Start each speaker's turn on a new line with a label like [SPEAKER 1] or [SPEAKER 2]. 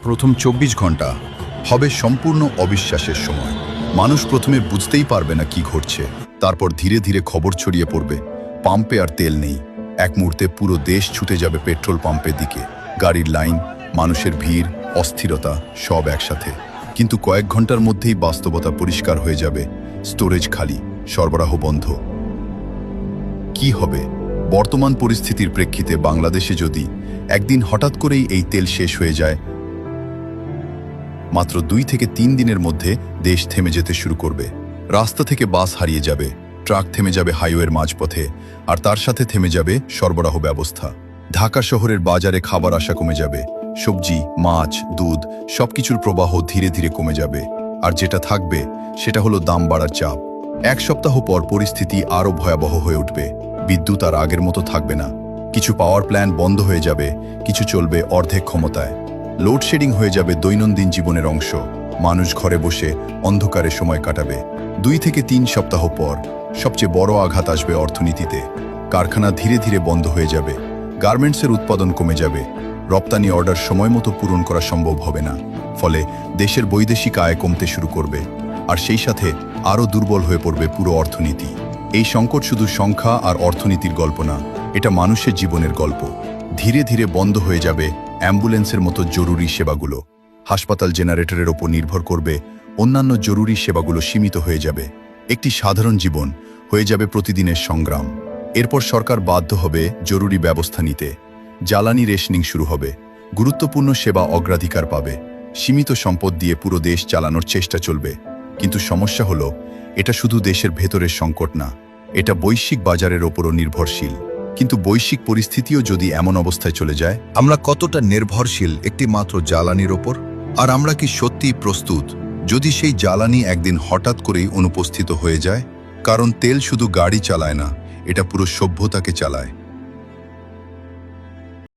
[SPEAKER 1] প্রথম ২৪ ঘন্টা হবে সম্পূর্ণ অবিশ্বাসের সময়। মানুষ প্রথমে বুঝতেই পারবে না কি ঘটছে, তারপর ধীরে ধীরে খবর ছড়িয়ে পড়বে পাম্পে আর তেল নেই। এক মুহূর্তে পুরো দেশ ছুটে যাবে পেট্রোল পাম্পের দিকে। গাড়ির লাইন, মানুষের ভিড়, অস্থিরতা সব একসাথে। কিন্তু কয়েক ঘন্টার মধ্যেই বাস্তবতা পরিষ্কার হয়ে যাবে। স্টোরেজ খালি, সরবরাহ বন্ধ। কি হবে? বর্তমান পরিস্থিতির প্রেক্ষিতে বাংলাদেশে যদি একদিন হঠাৎ করেই এই তেল শেষ হয়ে যায়, মাত্র ২ থেকে ৩ দিনের মধ্যে দেশ থেমে যেতে শুরু করবে। রাস্তা থেকে বাস হারিয়ে যাবে, ট্রাক থেমে যাবে হাইওয়ের মাঝপথে, আর তার সাথে থেমে যাবে সরবরাহ ব্যবস্থা। ঢাকা শহরের বাজারে খাবার আসা কমে যাবে, সবজি, মাছ, দুধ সবকিছুর প্রবাহ ধীরে ধীরে কমে যাবে। আর যেটা থাকবে সেটা হলো দাম বাড়ার চাপ। এক সপ্তাহ পর পরিস্থিতি আরও ভয়াবহ হয়ে উঠবে। বিদ্যুৎ আর আগের মতো থাকবে না। কিছু পাওয়ার প্ল্যান্ট বন্ধ হয়ে যাবে, কিছু চলবে অর্ধেক ক্ষমতায়। লোডশেডিং হয়ে যাবে দৈনন্দিন জীবনের অংশ। মানুষ ঘরে বসে অন্ধকারে সময় কাটাবে। ২ থেকে ৩ সপ্তাহ পর সবচেয়ে বড় আঘাত আসবে অর্থনীতিতে। কারখানা ধীরে ধীরে বন্ধ হয়ে যাবে, গার্মেন্টসের উৎপাদন কমে যাবে, রপ্তানি অর্ডার সময় মতো পূরণ করা সম্ভব হবে না। ফলে দেশের বৈদেশিক আয় কমতে শুরু করবে, আর সেই সাথে আরও দুর্বল হয়ে পড়বে পুরো অর্থনীতি। এই সংকট শুধু সংখ্যা আর অর্থনীতির গল্প না, এটা মানুষের জীবনের গল্প। ধীরে ধীরে বন্ধ হয়ে যাবে অ্যাম্বুলেন্সের মতো জরুরি সেবাগুলো। হাসপাতাল জেনারেটরের ওপর নির্ভর করবে, অন্যান্য জরুরি সেবাগুলো সীমিত হয়ে যাবে। একটি সাধারণ জীবন হয়ে যাবে প্রতিদিনের সংগ্রাম। এরপর সরকার বাধ্য হবে জরুরি ব্যবস্থা নিতে। জ্বালানি রেশনিং শুরু হবে, গুরুত্বপূর্ণ সেবা অগ্রাধিকার পাবে, সীমিত সম্পদ দিয়ে পুরো দেশ চালানোর চেষ্টা চলবে। কিন্তু সমস্যা হলো, এটা শুধু দেশের ভেতরের সংকট না, এটা বৈশ্বিক বাজারের ওপরও নির্ভরশীল। কিন্তু বৈশ্বিক পরিস্থিতিও যদি এমন অবস্থায় চলে যায়,
[SPEAKER 2] আমরা কতটা নির্ভরশীল একটি মাত্র জ্বালানির ওপর? আর আমরা কি সত্যিই প্রস্তুত যদি সেই জ্বালানি একদিন হঠাৎ করেই অনুপস্থিত হয়ে যায়? কারণ তেল শুধু গাড়ি চালায় না, এটা পুরো সভ্যতাকে চালায়।